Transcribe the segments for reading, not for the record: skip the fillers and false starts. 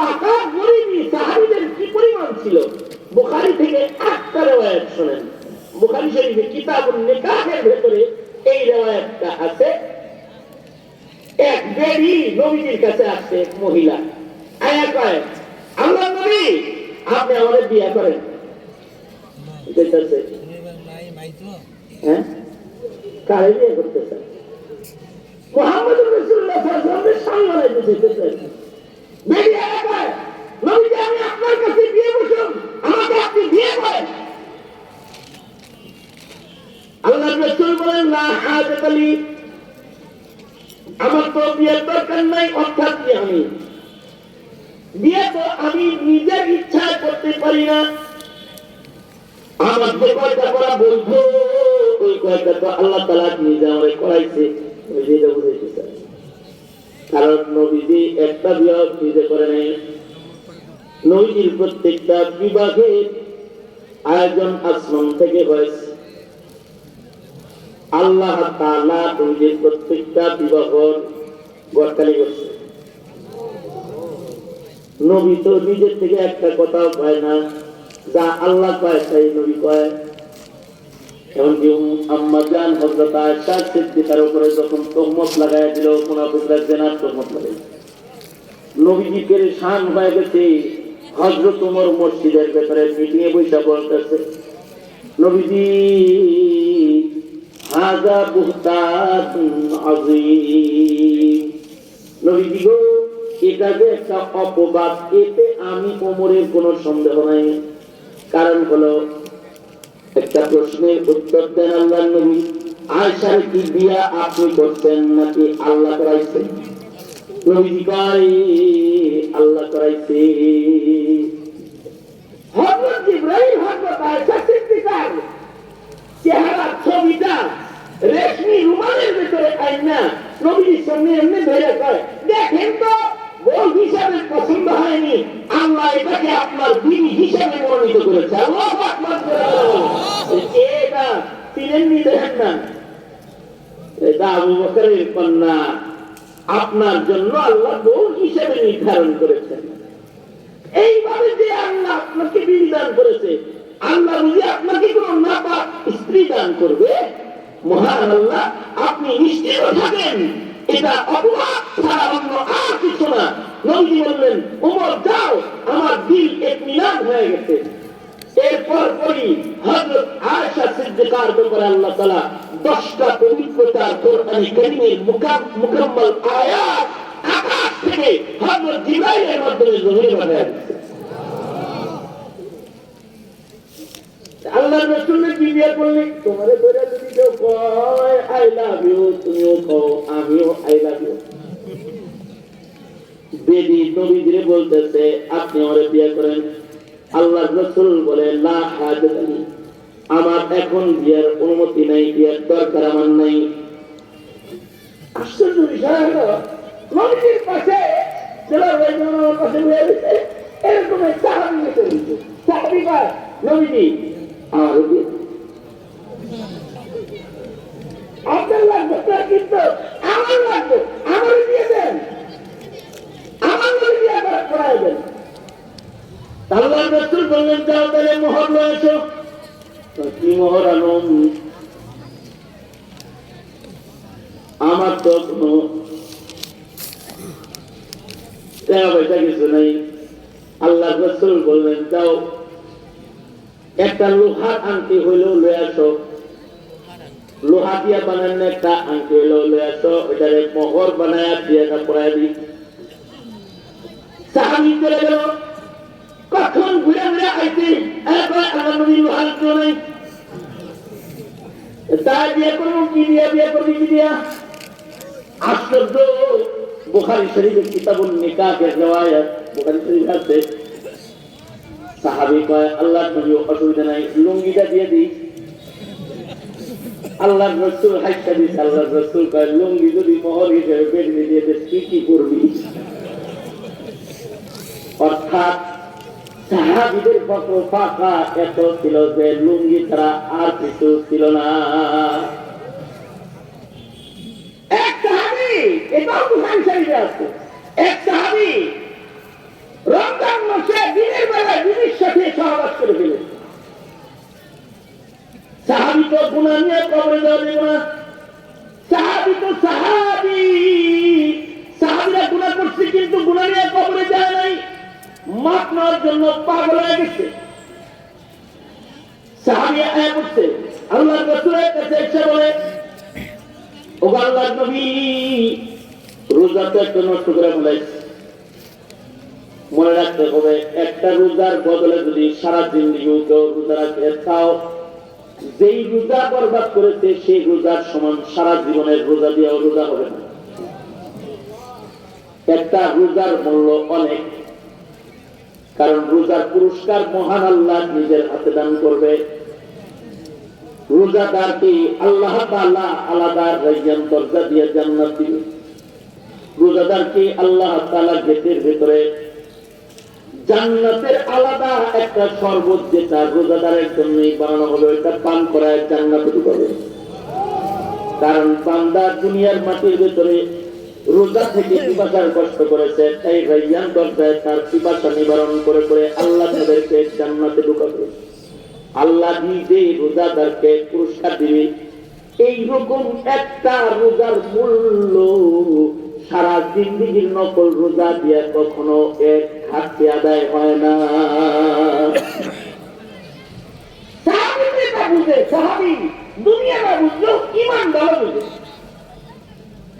হাহাকার গরিবী সাহাবীদের কি পরিমাণ ছিল। বুখারী থেকে 8টা riwayat শুনেন। বুখারী শরীফে কিতাবুন নিকাহের ভেতরে এই riwayatটা আছে। এক বেবি নবীজির কাছে আসছে, মহিলা আয়া কয়, আল্লাহ নবী আপনি আমাদের বিয়ে করেন। হ্যাঁ, কারে বিয়ে করতেছেন? মুহাম্মদুর রাসূলুল্লাহ সাল্লাল্লাহু আলাইহি ওয়াসাল্লামের সামনে দিতেছেন। বেবি আয়া কয়, নবীজি আমি আপনার কাছে বিয়ে বসুন, আমাকে আপনি বিয়ে করেন। আল্লাহর রাসূল বলেন, লা হাজাত লি, আমার তো বিয়ের দরকার নাই। অর্থাৎ কি, আমি বিয়ে তো আমি নিজের ইচ্ছায় করতে পারি না। আমার যে কয়টা করা বলবো ওই কয়টা তো আল্লাহ তাআলা নিজে আমাকে করাইছে। যেটা বুঝাইতে চাই, কারণ নবীজি একটা বিয়ে নিজে করে নাই। নবীজির প্রত্যেকটা বিবাহের আয়োজন আসমান থেকে হয়েছে। আল্লাহ তাআলা নবীজির প্রত্যেকটা বিবাহ গড়কালি করছে। নবী তো নিজের থেকে একটা কথাও কয় না, যা আল্লাহ কয় তাই নবী কয়। এমনকি আম্মা জান হযরত আয়েশা সিদ্দিকার উপরে যখন তহমত লাগায় দিল, মুনাফিকরা জিনার তহমত লাগাই, নবীজি পেরেশান হয়ে গেছে। হযরত ওমর মসজিদের ভেতরে মিটিংয়ে বসে বলতেছে, নবীজি হাযা বুহতান আযীম, নবীজি গো এটা যে একটা অপবাদ, এতে আমি ওমরের কোনো সন্দেহ নাই। কারণ হলো, একটা প্রশ্নের উত্তর দেন আল্লাহর নবী, আয়েশার কি বিয়া আপনি করছেন নাকি আল্লাহ করাইছেন? নবীজি কয় আল্লাহ করাইছে। হযরত জিবরাইল হযরত আয়েশা সিদ্দিকার চেহারা ছবিটা রেশমি রুমালের ভিতরে আইনা নবীর সামনে এমনি ধরে কয়, দেখেন তো বউ হিসাবে পছন্দ হয়নি, আল্লাহ এটাকে আপনার বিবি হিসাবে মনোনীত করেছে। আল্লাহু আকবার। এটা তিলেননি, দেখেন না, এটা আবু বকরের কন্যা, আপনার জন্য আল্লাহ বউ হিসাবে নির্ধারণ করেছেন। এইভাবে যে আল্লাহ আপনাকে বিবি দান করেছে, আল্লাহ বুঝি আপনাকে কোন নাপাক স্ত্রী দান করবে? মহান আল্লাহ, আপনি নিশ্চিত থাকেন, এটা অপবাদ ছাড়া অন্য আর কিছু না। নবী বললেন, ওমর যাও, আমার দিল ইতমিনান হয়ে গেছে। এরপর পরই হযরত আয়েশা সিদ্দিকার ব্যাপারে আল্লাহ তাআলা 10টা পবিত্রতার কোরআন কারীমের মুকাম্মাল আয়াত আকাশ থেকে হযরত জিবরাইলের মাধ্যমে জমিনে পাঠায় দিয়েছেন। আল্লাহর রাসূলের বিয়ে করলে তোমারে ধরে যদি কেউ কয় আই লাভ ইউ, তুমিও কও আমিও আই লাভ ইউ। বেবি নবীজিরে বলতেছে, আপনি আমারে বিয়ে করেন। আল্লাহর রাসূল বলে, লা হাজাত লি, আমার এখন বিয়ের অনুমতি নাই, বিয়ের দরকার আমার নাই। আশ্চর্য বিষয় হলো, নবীজির পাশে যারা ওই পাশে হয়ে গেছে, এরকম এক সাহাবী এসে গেছে। সাহাবী কয়, নবীজি আমার বিয়ে আপনার লাগবে, কিন্তু আমার লাগবে, আমার বিয়ে দেন, আমার নবী বিয়ে করাই দেন। আল্লাহর রাসূল বললেন, যাও তাহলে মোহর লয়ে এসো। কি মোহর আনুন? আমার তো কোনো টাকা পয়সা কিছু নেই। আল্লাহর রাসূল বললেন, যাও একটা লোহার আংটি হইলেও লয়ে আসো, লোহা দিয়া বানানো একটা আংটি হইলেও লয়ে আসো, ওইটারে মোহর বানায় বিয়েটা পড়াই দিই। সাহাবী চলে গেল। কখন ঘুরে ঘুরে আইতে আল্লাহ নবী লোহার কেউ নাই, তাই বিয়ে করবো কি দিয়া, বিয়ে করবি কি দিয়া? আশ্চর্য, বুখারী শরীফের কিতাবুন নিকাহের riwayat, বুখারী শরীফ আছে। সাহাবী কয়, আল্লাহর নবী অসুবিধা নাই, লুঙ্গিটা দিয়ে দিই। আল্লাহর রাসূল হাইটা দিছে। আল্লাহর রাসূল কয়, লুঙ্গি যদি মোহর হিসেবে বেঁধে দিয়ে দিস কি করবি? অর্থাৎ সাহাবীদের পক্ষ ফাঁকা এত ছিল যে লুঙ্গি ছাড়া আর কিছু ছিল না। এক সাহাবী, এটাও বুখারী শরীফে আছে, এক সাহাবী নেওয়ার জন্য পাগল হয়ে গেছে। সাহাবী আয়া করছে, আল্লাহর রাসূলের কাছে এসে বলে, ও আল্লাহর নবী, রোজা তো একটা নষ্ট করে ফেলাইছে। মনে রাখতে হবে, একটা রোজার বদলে যদি সারা জিন্দেগি কেউ রোজা রাখে, তাও যেই রোজা বরবাদ করেছে সেই রোজার সমান সারা জীবনের রোজা দিয়েও রোজা হবে না। একটা রোজার মূল্য অনেক, কারণ রোজার পুরস্কার মহান আল্লাহ নিজের হাতে দান করবে। রোজাদারকে আল্লাহ তাআলা আলাদা রায়্যান দরজা দিয়ে জান্নাত দিবে। রোজাদারকে আল্লাহ তাআলা গেটের ভিতরে জান্নাতের আলাদা একটা শরবত, যেটা রোজাদারের জন্যই বানানো হলো, এটা পান করায় জান্নাতে ঢুকাবে। কারণ বান্দা দুনিয়ার মাটির ভিতরে রোজা থেকে পিপাসার কষ্ট করেছে, তাই রায়্যান দরজায় তার পিপাসা নিবারণ করে করে আল্লাহ তাদেরকে জান্নাতে ঢুকাবে। আল্লাহ নিজে রোজাদারকে পুরস্কার দিবে। এইরকম একটা রোজার মূল্য সারা জিন্দেগির নকল রোজা দিয়ে কখনো এক ঘাটতি আদায় হয় না। সাহাবী দুনিয়া না বুঝলো, ইমান ভালো বুঝে।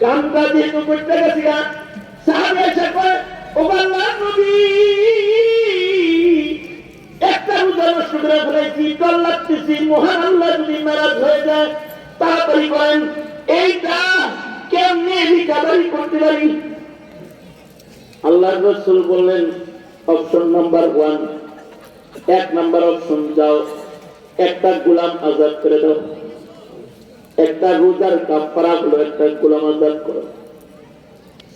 কামটা যেহেতু করতে গেছি না, সাহাবী এসে কয়, ও আল্লাহর নবী, একটা রোজা নষ্ট করে ফেলেছি, ডর লাগতেছি, মহান আল্লাহ যদি নারাজ হয়ে যায়, তাড়াতাড়ি করেন, এইটা কেমনে রিকভারি করতে পারি? আল্লাহর রাসূল বললেন, অপশন নাম্বার 1, 1 নাম্বার অপশন, যাও একটা গোলাম আজাদ করে দাও। একটা রোজার কাফারা হলো একটা গোলাম আজাদ করো।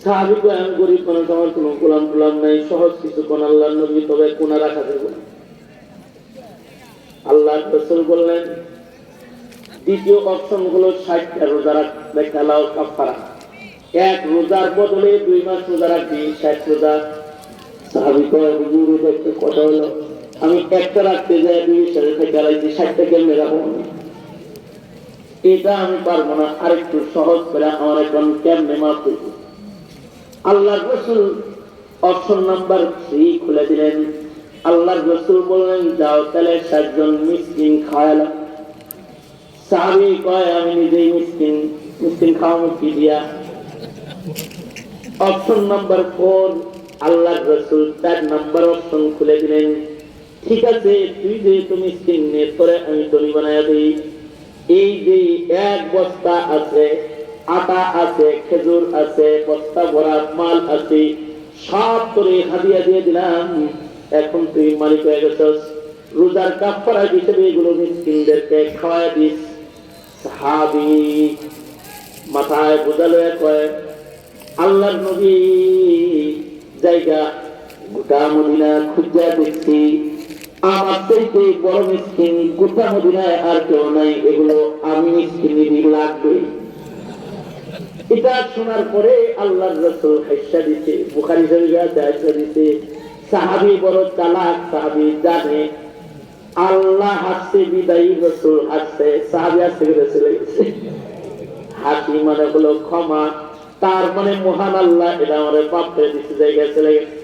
সাহাবী কয়, আমি গরিব মানুষ, আমার কোনো গোলাম টোলাম নাই, সহজ কিছু কোন আল্লাহর নবী, তবে কোনা রাখা যাবে না। আল্লাহর রাসূল বললেন, দ্বিতীয় অপশন হলো 60টা রোজা রাখবে, খেলাও কাফারা। এক রোজার বদলে 2 মাস রোজা রাখবি, 60 রোজা। সাহাবী কয়, হুজুর এটা একটা কথা হলো, আমি একটা রাখতে যাই 2 সালে থেকে আড়াইছি, 60টা কেমনে রাখবো? এটা আমি পারবো না, আরেকটু সহজ করে আমার এখন কেমনে মাফ করব? আল্লাহর রাসূল অপশন নাম্বার 3 খুলে দিলেন। আল্লাহর রাসূল বললেন, যাও তাহলে 60 জন মিসকিন খাওয়ালাম। সাহাবী কয়, আমি নিজেই মিসকিন খাওয়াবো কি দিয়া? অপশন নাম্বার 4 আল্লাহর রাসূল 4 নাম্বার অপশন খুলে দিলেন। ঠিক আছে, তুই যেহেতু মিসকিন নে, তোরে আমি ধনী বানাইয়া দিই। এই যে 1 বস্তা আছে, আটা আছে, খেজুর আছে, বস্তা ভরা মাল আছে, সব তোরে হাদিয়া দিয়ে দিলাম। এখন তুই মালিক হয়ে গেছস, রোজার কাফারা হিসেবে এগুলো মিসকিনদেরকে খাওয়ায় দিস। সাহাবী মাথায় বোঝা লয়ে কয়, আল্লাহর নবী, জায়গা গোটা মদিনা খুঁজা দেখছি, আমার চাইতে বড় মিসকিন গোটা মদিনায় আর কেউ নাই, এগুলো আমি মিসকিনেরই লাগবে। এটা শোনার পরে আল্লাহর রাসূল হাসিয়া দিতে, বুখারী শরীফে আছে, হাসিয়া দিতে। সাহাবী বড় চালাক, সাহাবী জানে আল্লাহ হাসছে বিদায়ী, রাসূল হাসছে, সাহাবী হাসছে চলে গেছে। হাসি মানে হলো ক্ষমা, তার মানে মহান আল্লাহ এটা আমাদের পাপ করে দিচ্ছে, জায়গায় চলে গেছে।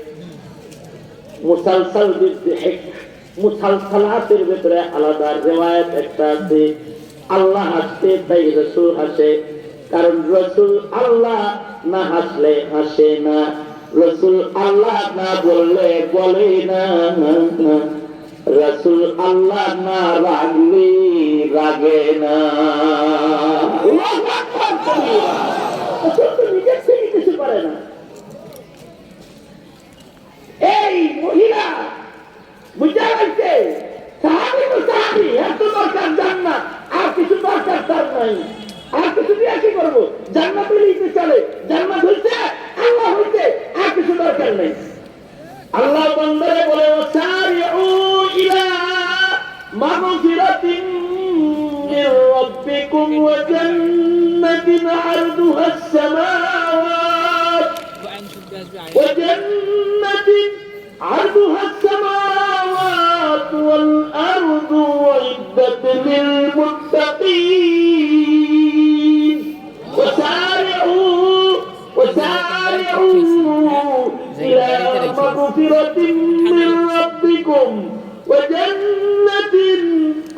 মুসালসালাতের ভেতরে আলাদা রিওয়ায়াত একটা আছে, আল্লাহ হাসছে তাই রাসূল হাসে, কারণ রাসূল আল্লাহ না হাসলে হাসে না, রাসূল আল্লাহ না বললে বলে না, রাসূল আল্লাহ না রাগলে রাগে না। নিজের থেকে কিছু করে না। এই মহিলা বুঝা গেছে, সাহাবী তো সাহাবী, এত দরকার জান্নাত, আর কিছু দরকার তার নাই। আর কিছু দিয়ে কি করবো? জান্নাত হইতে চলে, জান্নাত হইতে, আল্লাহ হইতে, আর কিছু দরকার নেই। আল্লাহ বান্দারে বলে, ওয়াসারিউ ইলা মাগফিরাতিন মির রাব্বিকুম ওয়া জান্নাতিন আরদুহা আস-সামাওয়াত ওয়া জান্নাতিন আরদুহা আস-সামাওয়াত ওয়াল আরদু উইদ্দাত লিল মুত্তাকিন। ওয়াসারিউ ইলা ومغفرة من ربكم وجنة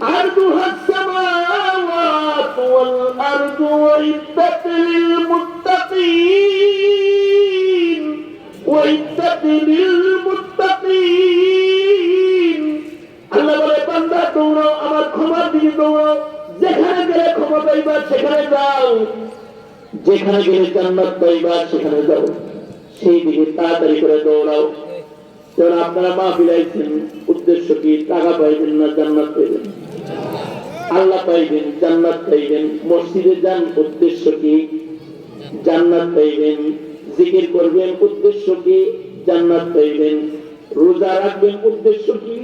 عرضها السماوات والأرض وعدت للمتقين وعدت للمتقين আল্লাহ বলে বান্দা দৌড়াও আমার ক্ষমার দিকে দৌড়াও যেখানে গেলে ক্ষমা পাইবা সেখানে যাও যেখানে গেলে জান্নাত পাইবা সেখানে যাও সেই দিকে তাড়াতাড়ি করে দৌড়াও যারা আপনারা মাহফিল আইছেন উদ্দেশ্য কি টাকা পাইবেন না জান্নাত পাইবেন আল্লাহ পাইবেন জান্নাত পাইবেন মসজিদে যান উদ্দেশ্য কি জান্নাত পাইবেন জিকির করবেন উদ্দেশ্য কি জান্নাত পাইবেন রোজা রাখবেন উদ্দেশ্য কি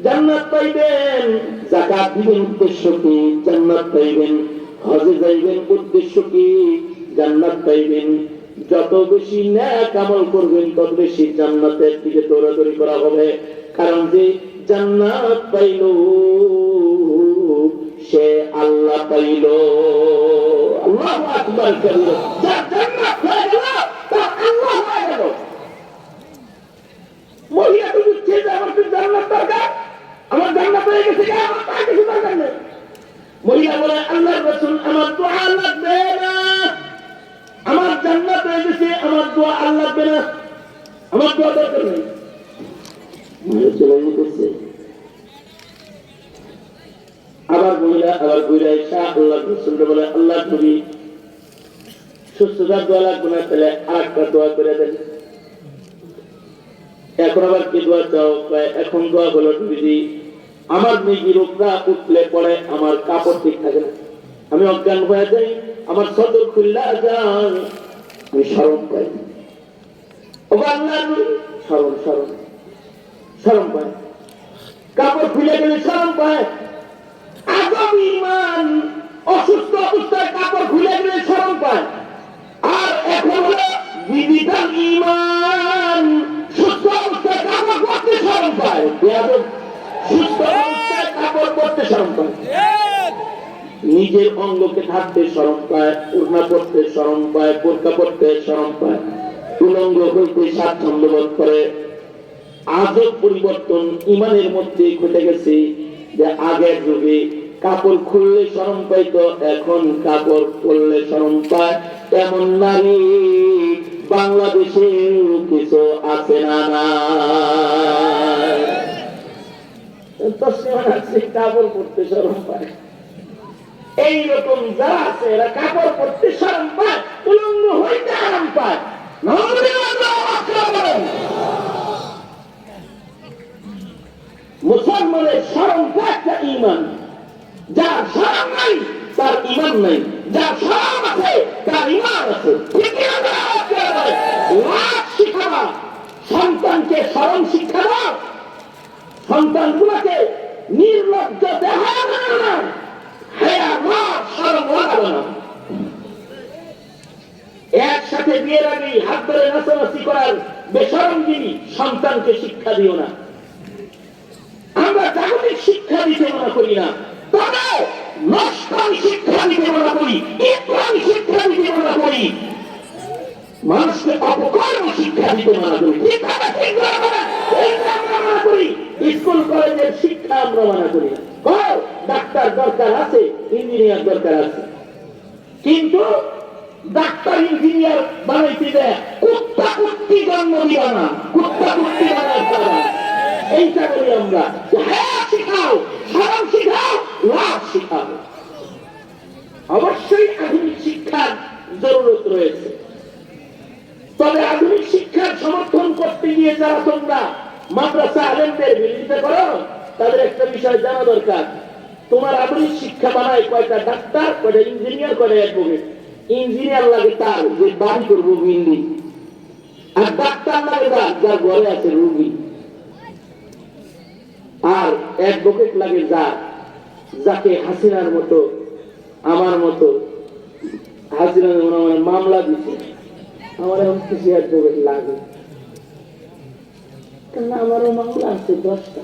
জান্নাত পাইবেন যাকাত দিবেন উদ্দেশ্য কি জান্নাত পাইবেন হজে যাইবেন উদ্দেশ্য কি জান্নাত পাইবেন যত বেশি নেক আমল করবেন তত বেশি জান্নাতের দিকে দৌড়াদৌড়ি করা হবে কারণ যে জান্নাত পাইল সে আল্লাহ পাইল আল্লাহু আকবার কবিরা যার জান্নাত হয়ে গেল তার আল্লাহ হয়ে গেল মহিলা তো বুঝছে যে আমার তো জান্নাত দরকার আমার জান্নাত হয়ে গেছে কি আমার তার কিছু দরকার নেই মহিলা বলে আল্লাহর রাসূল আমার দোয়া লাগবে না আমার জান্নাত হয়ে গেছে আমার দোয়া আর লাগবে না আমার দোয়া দরকার নেই চলে যেতেছে আবার মহিলা আবার ঘুরে এসে আল্লাহর রাসূল বলে আল্লাহ নবী সুস্থতার দোয়া লাগবে না তাহলে আরেকটা দোয়া করে দেন এখন আবার কি দোয়া চাও এখন দোয়া হলো নবীজি আমার নিজের রোগটা উঠলে পরে আমার কাপড় ঠিক থাকে না আমি অজ্ঞান হয়ে যাই আমার সদর খুল্লা যায় আমি শরম পাই শরম শরম শরম পায় কাপড় খুলে গেলে শরম পায় আদম ইমান অসুস্থ অবস্থায় কাপড় খুলে গেলে শরম পায় আর এখন হলো ডিজিটাল ইমান সুস্থ অবস্থায় কাপড় পরতে শরম পায় সুস্থ অবস্থায় কাপড় পরতে শরম পায় নিজের অঙ্গকে থাকতে শরম পায় ওড়না পড়তে শরম পায় বোরকা পড়তে শরম পায় উলঙ্গ হইতে স্বাচ্ছন্দ্য বোধ করে আজব পরিবর্তন ইমানের মধ্যে ঘটে গেছে যে আগের যুগে কাপড় খুললে শরম পাইতো এখন কাপড় পরলে শরম পায় এমন নারী বাংলাদেশে কিছু আছে না কাপড় পরতে শরম পায় এইরকম যারা আছে এরা কাপড় পরতে শরম পায় উলঙ্গ হইতে আরাম পায় মুসলমানের শরম একটা ইমান যার শরম নাই তার ইমান নাই যার শরম আছে তার ইমান আছে শিক্ষা সন্তানকে শরম শিক্ষা দাও সন্তানগুলোকে নির্লজ্জ দেখা না একসাথে বিয়ের আগে হাত ধরে নাচানাচি করার বেশরমগিরি সন্তানকে শিক্ষা দিও না আমরা জাগতিক শিক্ষা দিতে মনে করি না তবে নষ্টামি শিক্ষা দিতে মনে করি ইসলামী শিক্ষা দিতে মনে করি মানুষকে অপকর্ম শিক্ষা দিতে মনে করি মনে করি স্কুল কলেজের শিক্ষা আমরা মনে করি না ডাক্তার দরকার আছে ইঞ্জিনিয়ার দরকার আছে কিন্তু ডাক্তার ইঞ্জিনিয়ার বানাইতে দেয় কুত্তা কুত্তি জন্ম দিবা না কুত্তা কুত্তি বানাইতে এইটা বলি আমরা হ্যাঁ শিখাও শরম শিখাও লাভ শিখাও অবশ্যই আধুনিক শিক্ষার জরুরত রয়েছে তবে আধুনিক শিক্ষার সমর্থন করতে গিয়ে যারা তোমরা মাদ্রাসা আলেমদের বিরোধিতা করো তাদের একটা বিষয় জানা দরকার তোমার আধুনিক শিক্ষা বানায় কয়টা ডাক্তার কয়টা ইঞ্জিনিয়ার কয়টা অ্যাডভোকেট ইঞ্জিনিয়ার লাগে তার যে বাড়ি করবো বিল্ডিং আর ডাক্তার লাগে তার যার ঘরে আছে রোগী আর অ্যাডভোকেট লাগে যাকে হাসিনার মতো আমার মতো হাসিনার মামলা দিচ্ছে আমার এখন কিছু অ্যাডভোকেট লাগে কারণ আমারও মামলা আছে 10টা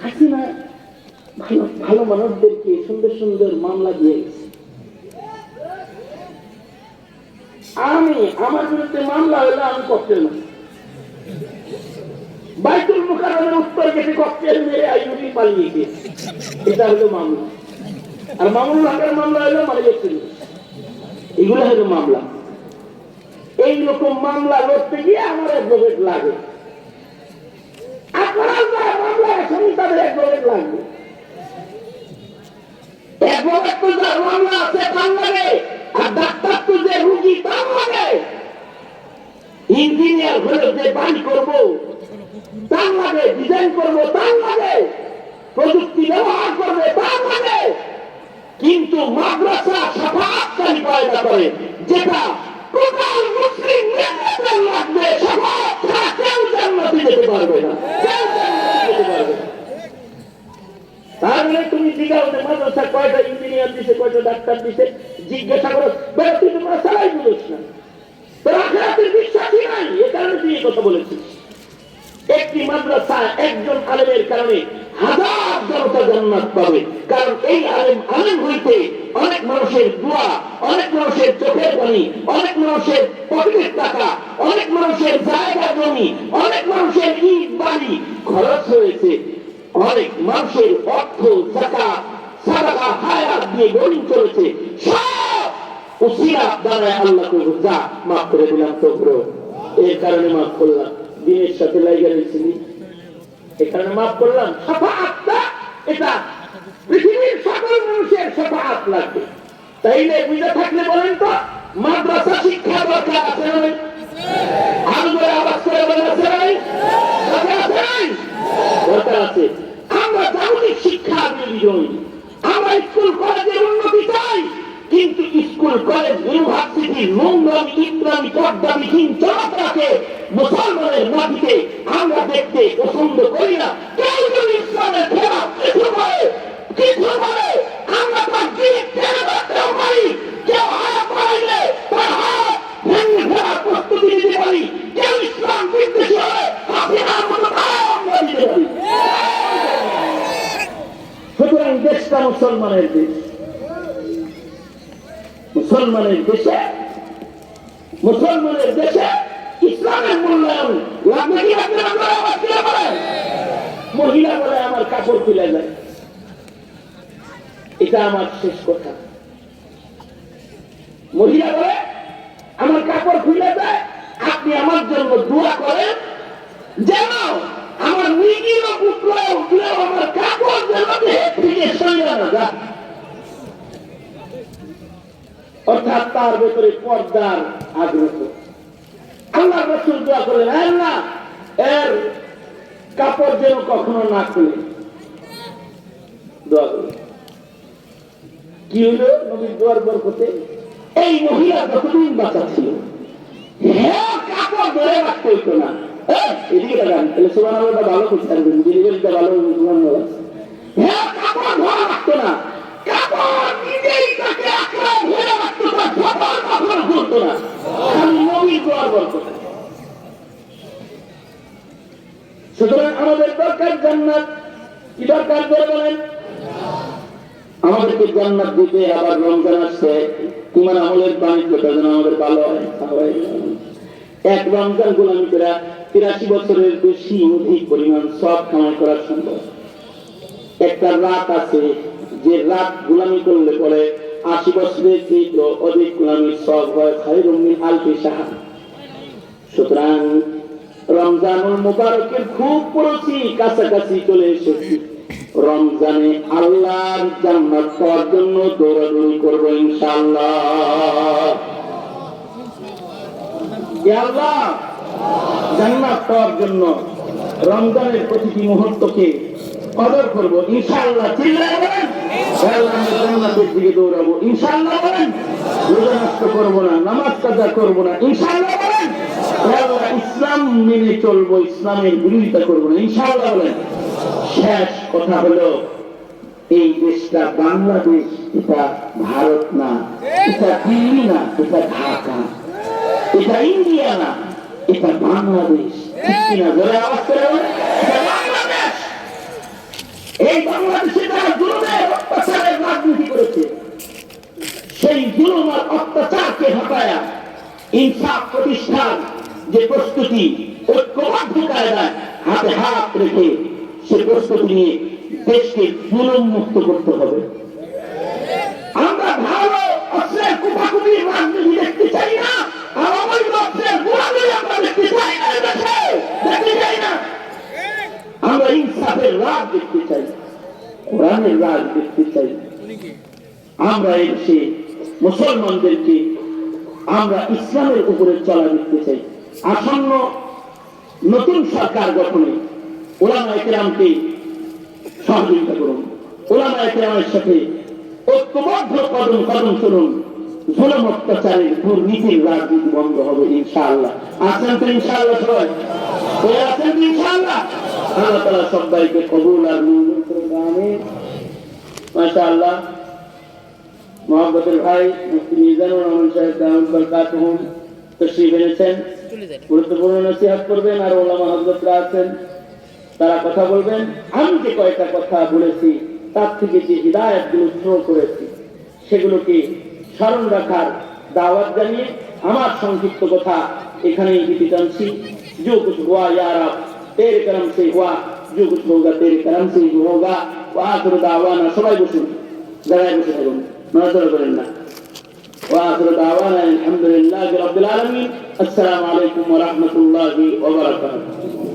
হাসিনা ভালো ভালো মানুষদেরকে সুন্দর সুন্দর মামলা দিয়ে গেছে আমার বিরুদ্ধে মামলা হলে আমি ককটেল মারি বাইতুল মুকাররমের উত্তর গেটে ককটেল মেরে আইয়ুবী পালিয়ে গেছে। এটা হলো মামলা। আর মামুনুল হকের মামলা হলো মালিক ছিল। এগুলো হলো মামলা। এইরকম মামলা লড়তে গিয়ে আমার অ্যাডভোকেট লাগে। আপনারা যারা মামলা আসামি তাদের অ্যাডভোকেট লাগবে। অ্যাডভোকেট তো যার মামলা আছে তার লাগে, আর ডাক্তার তো যে রুগী তার লাগে, ইঞ্জিনিয়ার হলে যে বাড়ি করবো তার লাগে, ডিজাইন করবো তার লাগে, প্রযুক্তি ব্যবহার করবে তার লাগে। কিন্তু মাদ্রাসা শাফাআতকারী পয়দা করে, যেটা টোটাল মুসলিম নেতাদের লাগবে, শাফাআত ছাড়া কেউ জান্নাতে যেতে পারবে না, কেউ জান্নাতে যেতে পারবে না। তাহলে তুমি জিজ্ঞাসা করো মাদ্রাসা কয়টা ইঞ্জিনিয়ার দিছে, কয়টা ডাক্তার দিছে, জিজ্ঞাসা করো, বেড়া তুই তো মাসালাই বুঝিস না, তোর আখিরাতের বিশ্বাসই নাই, এ কারণে তুই এই কথা বলেছিস। একটি মাদ্রাসা একজন আলেমের কারণে হাজার জনতা জান্নাত পাবে, কারণ এই আলেম হইতে অনেক মানুষের দোয়া, অনেক মানুষের চোখের পানি, অনেক মানুষের পকেটের টাকা, অনেক মানুষের জায়গা জমি, অনেক মানুষের ইট বাড়ি খরচ হয়েছে, অনেক মানুষের অর্থ যাকাত সাদাকা হায়াত দিয়ে গড়ে চলেছে। সব উসিলা দ্বারায় আল্লাহকে যা মাফ করে দিলাম, তো এর কারণে মাফ করলাম, দিনের সাথে লাগিয়ে রেখেছিলি, এই কারণে মাফ করলাম। শাফাআতটা এটা পৃথিবীর সকল মানুষের শাফাআত লাগবে। তাইলে বুঝে থাকলে বলেন তো, মাদ্রাসা শিক্ষা দরকার আছে না? আরো করে আওয়াজ করে বলেন আছে নাই? আছে নাই? দরকার আছে। আমরা জাগতিক শিক্ষা বিরোধী, আমরা স্কুল কলেজের উন্নতি চাই, কিন্তু স্কুল কলেজ ইউনিভার্সিটি নোংরামি ইসলামী পর্দাবিহীন চলাফেরাকে মুসলমানের মাটিতে আমরা দেখতে পছন্দ করি না। কেউ যদি ইসলামের খেলা কিছু বলে আমরা তার দিক টেনে ধরতেও পারি, কেউ হাত পাইলে তার হাত ভেঙে ফেলার প্রস্তুতি নিতে পারি, কেউ ইসলাম বিদ্বেষী হলে হাসিনার মতো তারাও আমরা দিতে পারি। সুতরাং দেশটা মুসলমানের দেশ, মুসলমানের দেশে, মুসলমানের দেশে ইসলামের মূল্যায়ন লাগবে কি লাগবে না? মহিলা বলে আমার কাপড় খুলে যায়, এটা আমার শেষ কথা। মহিলা বলে আমার কাপড় খুলে যায়, আপনি আমার জন্য দোয়া করেন যেন আমার নিজের পুত্র উঠলেও আমার কাপড় যেন থেকে সরে না যায়। অর্থাৎ তার ভেতরে পর্দার আগ্রহ। আল্লাহ রাসূল দোয়া করলেন, আল্লাহ এর কাপড় যেন কখনো না খুলে। দোয়া করলেন, কি হলো? নবীর দোয়ার বরকতে এই মহিলা যতদিন বাঁচা ছিল, হ্যাঁ কাপড় ধরে রাখতে হইতো না। এদিকে লাগান, তাহলে সুবহানাল্লাহ ভালো করতে পারবেন, ডেলিভারিটা ভালো সুবহানাল্লাহ। হ্যাঁ কাপড় ধরে রাখতো না, কাপড় নিজেই তাকে আঁকড়ে ধরে রাখতো, তার কাপড় কখনো ধরতো না, খালি নবীর দোয়ার বরকতে। সুতরাং আমাদের দরকার জান্নাত। কি দরকার করে বলেন? আমাদেরকে জান্নাত দিতে। আবার রমজান আসছে, ইমান আমলের বাণিজ্যটা যেন আমাদের ভালো হয়। এক রমজান গোলামি করা 83 বছরের বেশি অধিক পরিমাণ সব কামাই করা সম্ভব। একটা রাত আছে যে রাত গোলামি করলে পরে 80 বছরের চেয়ে অধিক গোলামির সব হয়, খায়রুম মিন আলফি শাহর। সুতরাং রমজানুল মুবারকের খুব পড়েছি, কাছাকাছি চলে এসেছি। রমজানে আল্লাহর জান্নাত পাওয়ার জন্য দৌড়াদৌড়ি করবো ইনশাআল্লাহ। আল্লাহ জান্নাত পাওয়ার জন্য রমজানের প্রতিটি মুহূর্তকে কদর করবো ইনশাআল্লাহ। চিল্লায় বলেন, জান্নাতের দিকে দৌড়াবো ইনশাআল্লাহ। বলেন, রোজা নষ্ট করবো না, নামাজ কাজা করবো না ইনশাআল্লাহ। বলেন, ইসলাম মেনে চলবো, ইসলামের বিরোধিতা করবো না ইনশাআল্লাহ। বলেন, শেষ কথা হলো এই দেশটা বাংলাদেশ, এটা ভারত না, এটা দিল্লি না, এটা ঢাকা, এটা ইন্ডিয়া না, এটা বাংলাদেশ। এই বাংলাদেশে যারা জুলুমের অত্যাচারের রাজনীতি করেছে, সেই জুলুম আর অত্যাচারকে হটায়া ইনসাফ প্রতিষ্ঠার যে প্রস্তুতি, ঐক্যবদ্ধ কায়দায় হাতে হাত রেখে সে প্রস্তুতি নিয়ে দেশকে জুলুম মুক্ত করতে হবে। আমরা ভালো অস্ত্রের কুপাকুপির রাজনীতি দেখতে চাই না, আর অবৈধ অস্ত্রের গোলামি আমরা দেখতে চাই না, দেখতে চাই না। আমরা ইনসাফের রাজ দেখতে চাই, কোরআনের রাজ দেখতে চাই। আমরা এসে মুসলমানদেরকে আমরা ইসলামের উপরে চলা দেখতে চাই। আসন্ন নতুন সরকার গঠনে উলামায়ে কেরামকে সহযোগিতা করুন, উলামায়ে কেরামের সাথে ঐক্যবদ্ধ কদম কদম চলুন। জুলুম অত্যাচারের দুর্নীতির রাজনীতি বন্ধ হবে ইনশাআল্লাহ। আছেন তো ইনশাআল্লাহ? সবাই আছেন তো ইনশাআল্লাহ? আল্লাহ তাআলা সবাইকে কবুল আর মঞ্জুর করে দেন, আমিন। মাশাআল্লাহ। মহব্বতের ভাই মুফতি মিজানুর রহমান সাহেব দাওয়াত বরকাতুহুম তশরিফ এনেছেন, গুরুত্বপূর্ণ নসিহত করবেন। আর ওলামা হযরতরা আছেন, তারা কথা বলবেন। আমি যে কয়েকটা কথা বলেছি তার থেকে যে হিদায়াতগুলো থ্রো করেছি সেগুলোকে স্মরণ রাখার দাওয়াত জানিয়ে আমার সংক্ষিপ্ত কথা এখানেই ইতি টানছি। जो कुछ हुआ या रब तेरे करम से हुआ, जो कुछ होगा तेरे करम से ही होगा। वाखिर दावाना, সবাই বসুন, জায়গায় বসে থাকুন, নড়াচড়া করেন না। वाखिर दावाना अल्हम्दुलिल्लाहि रब्बिल आलामीन। अस्सलामु আলাইকুম ওয়া রাহমাতুল্লাহি ওয়া বারাকাতুহু।